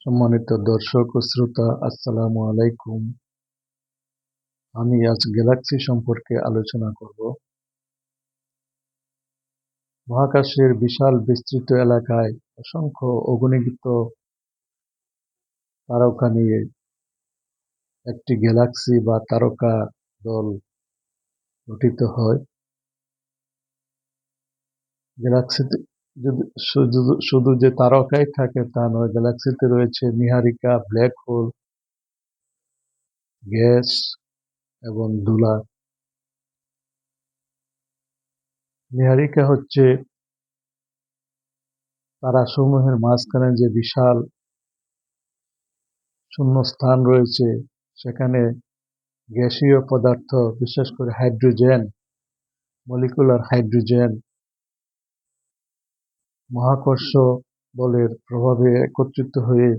সম্মানিত দর্শক ও শ্রোতা, আসসালামু আলাইকুম। আমি আজ গ্যালাক্সি সম্পর্কে আলোচনা করব। মহাকাশের বিশাল বিস্তৃত এলাকায় অসংখ্য অগণিত তারকা নিয়ে একটি গ্যালাক্সি বা তারকা দল গঠিত হয়। গ্যালাক্সিতে শুধু যে তারকাই থাকে তা নয়, গ্যালাক্সিতে রয়েছে নীহারিকা, ব্ল্যাক হোল, গ্যাস এবং ধূলা। নীহারিকা হচ্ছে তারাসমূহের মাঝখানে যে বিশাল শূন্য স্থান রয়েছে, সেখানে গ্যাসীয় পদার্থ, বিশেষ করে হাইড্রোজেন, মলিকুলার হাইড্রোজেন মহাকর্ষ বলের প্রভাবে একত্রিত হয়ে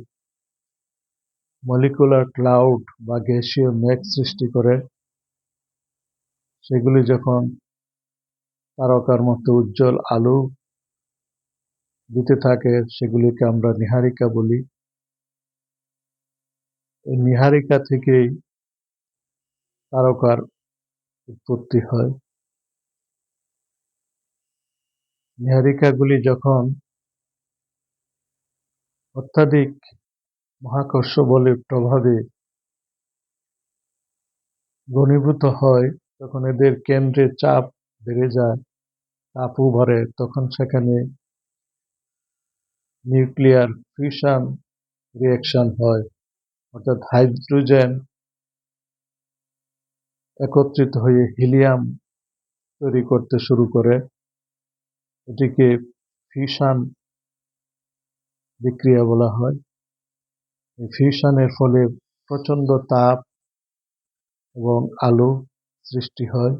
মলিকুলার ক্লাউড বা গ্যাসীয় মেঘ সৃষ্টি করে। সেগুলি যখন তারকার মতো উজ্জ্বল আলো দিতে থাকে, সেগুলিকে আমরা নীহারিকা বলি। এই নীহারিকা থেকেই তারকার উৎপত্তি হয়। নীহারিকাগুলি যখন অত্যাধিক মহাকর্ষ বলের প্রভাবে ঘনীভূত হয়, তখন এদের কেন্দ্রে চাপ বেড়ে যায়, তাপও বাড়ে। তখন সেখানে নিউক্লিয়ার ফিউশন রিঅ্যাকশন হয়, অর্থাৎ হাইড্রোজেন একত্রিত হয়ে হিলিয়াম তৈরি করতে শুরু করে। এটিকে ফিউশন বিক্রিয়া বলা হয়। এই ফিউশনের ফলে প্রচণ্ড তাপ এবং আলো সৃষ্টি হয়।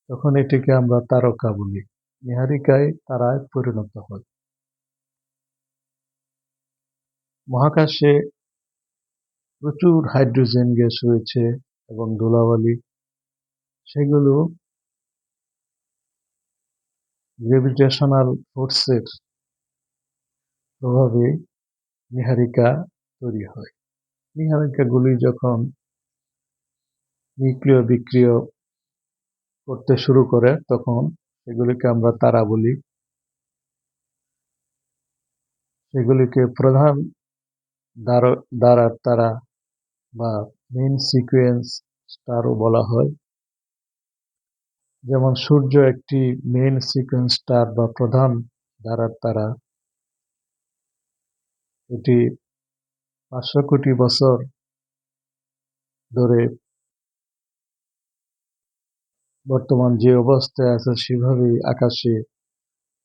তখন এটিকে আমরা তারকা বলি। নীহারিকায় তারায় পরিণত হয়। মহাকাশে প্রচুর হাইড্রোজেন গ্যাস রয়েছে এবং ধুলাবালি। সেগুলো গ্র্যাভিটেশনাল ফোর্সের প্রভাবে নীহারিকা তৈরি হয়। নীহারিকাগুলি যখন নিউক্লিয় বিক্রিয়া করতে শুরু করে, তখন সেগুলিকে আমরা তারা বলি। সেগুলিকে প্রধান দ্বারার তারা বা মেইন সিকোয়েন্স স্টারও বলা হয়। যেমন সূর্য একটি মেইন সিকোয়েন্স স্টার বা প্রধান ধারার তারা। এটি 500 কোটি বছর ধরে বর্তমান যে অবস্থায় আছে সেভাবেই আকাশে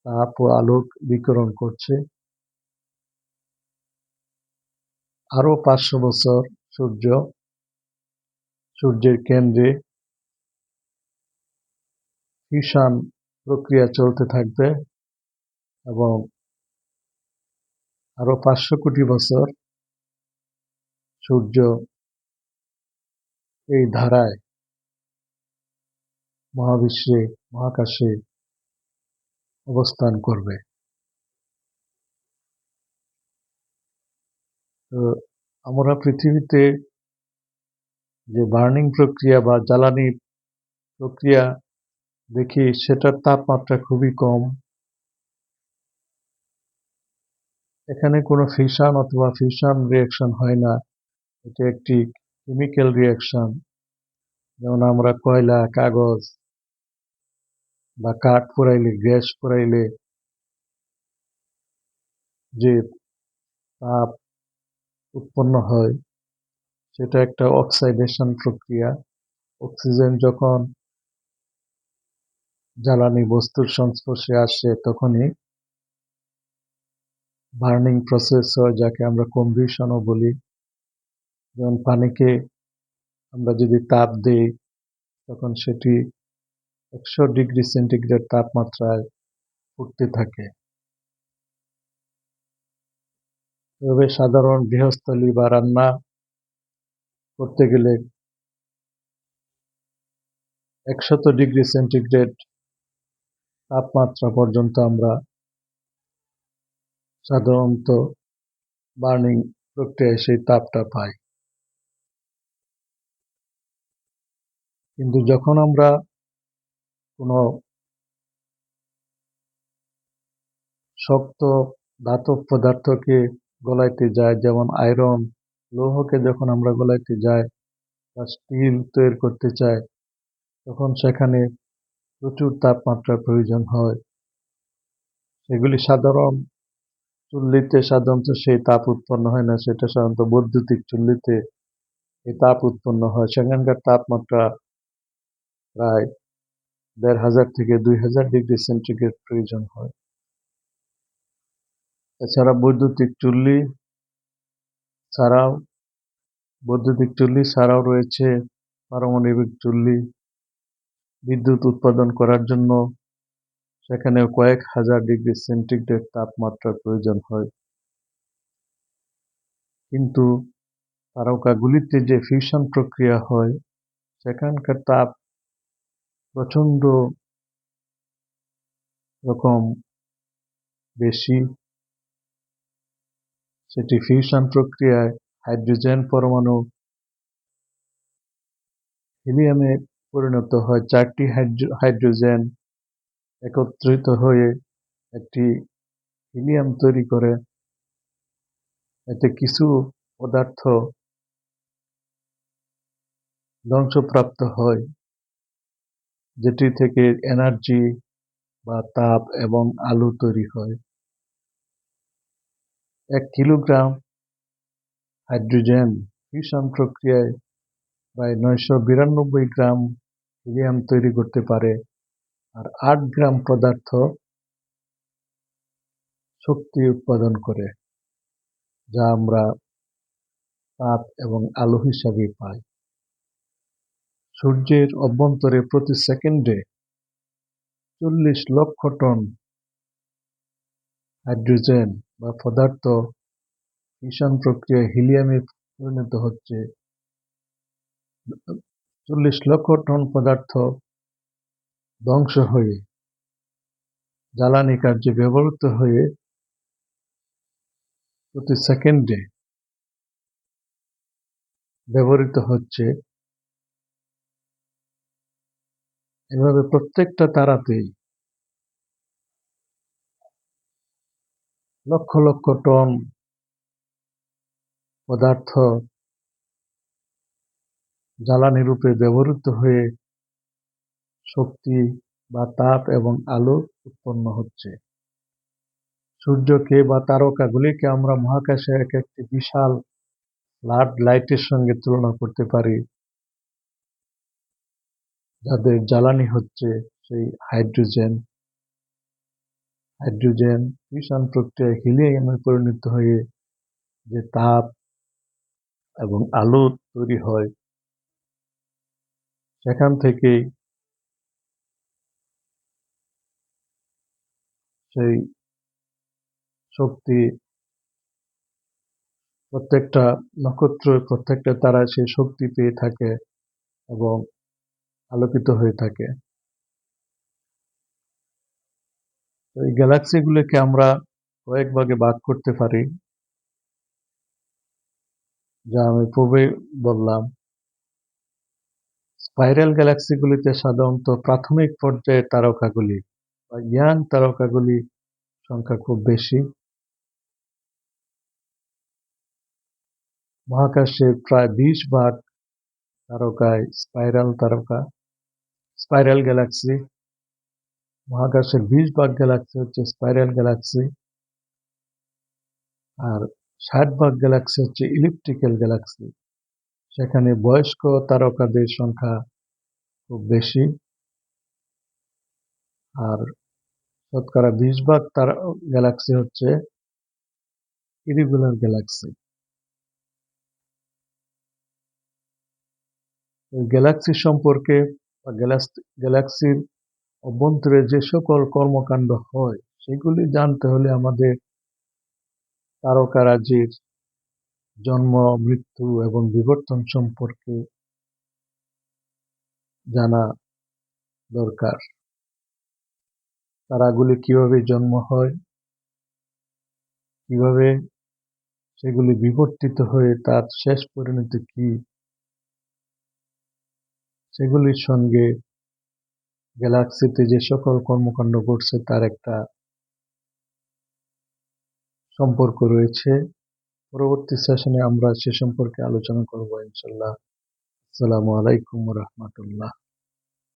তাপ ও আলোক বিকিরণ করছে। আরো 500 বছর সূর্যের কেন্দ্রে ফিউশন প্রক্রিয়া চলতে থাকবে এবং আরো 500 কোটি বছর সূর্য এই ধারায় মহাকাশে অবস্থান করবে। তো আমরা পৃথিবীতে যে বার্নিং প্রক্রিয়া বা জ্বালানি প্রক্রিয়া দেখি, সেটার তাপমাত্রা খুবই কম। এখানে কোনো ফিউশন অথবা ফিউশন রিঅ্যাকশন হয় না। এটা একটি কেমিক্যাল রিঅ্যাকশন। যেমন আমরা কয়লা, কাগজ বা কাঠ পোড়াইলে, গ্যাস পোড়াইলে যে তাপ উৎপন্ন হয়, সেটা একটা অক্সাইডেশন প্রক্রিয়া। অক্সিজেন যখন জ্বালানি বস্তুর সংস্পর্শে আসে, তখনই বার্নিং প্রসেস হয়, যাকে আমরা কম্বিশনও বলি। যেমন পানিকে আমরা যদি তাপ দিই, তখন সেটি 100 ডিগ্রি সেন্টিগ্রেড তাপমাত্রায় ফুটতে থাকে। তবে সাধারণ গৃহস্থলী বা রান্না করতে গেলে 100 ডিগ্রি সেন্টিগ্রেড তাপমাত্রা পর্যন্ত আমরা সাধারণত বার্নিং প্রক্রিয়ায় সেই তাপটা পাই। কিন্তু যখন আমরা কোনো শক্ত ধাতব পদার্থকে গলাইতে যাই, যেমন আয়রন, লৌহকে যখন আমরা গলাইতে যাই বা স্টিল তৈরি করতে চাই, তখন সেখানে প্রচুর তাপমাত্রার প্রয়োজন হয়। সেগুলি সাধারণত সেই তাপ উৎপন্ন হয় না, সেটা সাধারণত বৈদ্যুতিক চুল্লিতে এই তাপ উৎপন্ন হয়। সেখানকার তাপমাত্রা প্রায় ১,৫০০ থেকে ২,০০০ ডিগ্রি সেন্টিগ্রেড প্রয়োজন হয়। এছাড়া বৈদ্যুতিক চুল্লি ছাড়াও রয়েছে পারমাণবিক চুল্লি। বিদ্যুৎ উৎপাদন করার জন্য সেখানেও কয়েক হাজার ডিগ্রি সেন্টিগ্রেড তাপমাত্রার প্রয়োজন হয়। কিন্তু তারকাগুলিতে যে ফিউশন প্রক্রিয়া হয়, সেখানকার তাপ প্রচণ্ড রকম বেশি। সেটি ফিউশন প্রক্রিয়ায় হাইড্রোজেন পরমাণু হিলিয়ামে পরিণত হয়। ৪টি হাইড্রোজেন একত্রিত হয়ে একটি হিলিয়াম তৈরি করে। এতে কিছু পদার্থ ধ্বংসপ্রাপ্ত হয়, যেটি থেকে এনার্জি বা তাপ এবং আলো তৈরি হয়। ১ কিলোগ্রাম হাইড্রোজেন ফিউশন প্রক্রিয়ায় প্রায় ৯৯২ গ্রাম হিলিয়াম তৈরি করতে পারে, আর ৮ গ্রাম পদার্থ শক্তি উৎপাদন করে, যা আমরা তাপ এবং আলো হিসাবে পাই। সূর্যের অভ্যন্তরে প্রতি সেকেন্ডে ৪০ লক্ষ টন হাইড্রোজেন বা পদার্থ ফিউশন প্রক্রিয়ায় হিলিয়ামে পরিণত হচ্ছে। ৪০ লক্ষ টন পদার্থ ধ্বংস হয়ে জ্বালানি কার্যে ব্যবহৃত হয়ে প্রতি সেকেন্ডে ব্যবহৃত হচ্ছে। এভাবে প্রত্যেকটা তারাতেই লক্ষ লক্ষ টন পদার্থ জ্বালানি রূপে ব্যবহৃত হয়ে শক্তি বা তাপ এবং আলো উৎপন্ন হচ্ছে। সূর্যকে বা তারকাগুলিকে আমরা মহাকাশে একটি বিশাল ফ্লাড লাইটের সঙ্গে তুলনা করতে পারি, যাদের জ্বালানি হচ্ছে সেই হাইড্রোজেন। ফিউশন প্রক্রিয়ায় হিলিয়ামে পরিণত হয়ে যে তাপ এবং আলো তৈরি হয়, সেখান থেকেই সেই শক্তি প্রত্যেকটা নক্ষত্র, প্রত্যেকটা তারা সেই শক্তি পেয়ে থাকে এবং আলোকিত হয়ে থাকে। এই গ্যালাক্সিগুলোকে আমরা কয়েক ভাগে ভাগ করতে পারি, যা আমি পূর্বেই বললাম। স্পাইরাল গ্যালাক্সিগুলিতে সাধারণত প্রাথমিক পর্যায়ের তারকাগুলি বা ইয়াং তারকাগুলি সংখ্যা খুব বেশি। মহাকাশের প্রায় ২০ ভাগ তারকায় স্পাইরাল গ্যালাক্সি। মহাকাশের ২০ ভাগ গ্যালাক্সি হচ্ছে স্পাইরাল গ্যালাক্সি, আর ৬০ ভাগ গ্যালাক্সি হচ্ছে ইলিপ্টিক্যাল গ্যালাক্সি। সেখানে বয়স্ক তারকাদের সংখ্যা খুব বেশি, আর শতকরা ২০ ভাগ গ্যালাক্সি হচ্ছে ইরেগুলার গ্যালাক্সি। গ্যালাক্সি সম্পর্কে বা গ্যালাক্সির অভ্যন্তরে যে সকল কর্মকাণ্ড হয়, সেগুলি জানতে হলে আমাদের তারকারাজির জন্ম, মৃত্যু এবং বিবর্তন সম্পর্কে জানা দরকার। তারাগুলি কিভাবে জন্ম হয়, কিভাবে সেগুলি বিবর্তিত হয়ে তার শেষ পরিণতি কি, সেগুলির সঙ্গে গ্যালাক্সিতে যে সকল কর্মকাণ্ড ঘটছে তার একটা সম্পর্ক রয়েছে। পরবর্তী সেশনে আমরা সে সম্পর্কে আলোচনা করব ইনশাল্লাহ। আসসালামু আলাইকুম ওয়া রাহমাতুল্লাহ।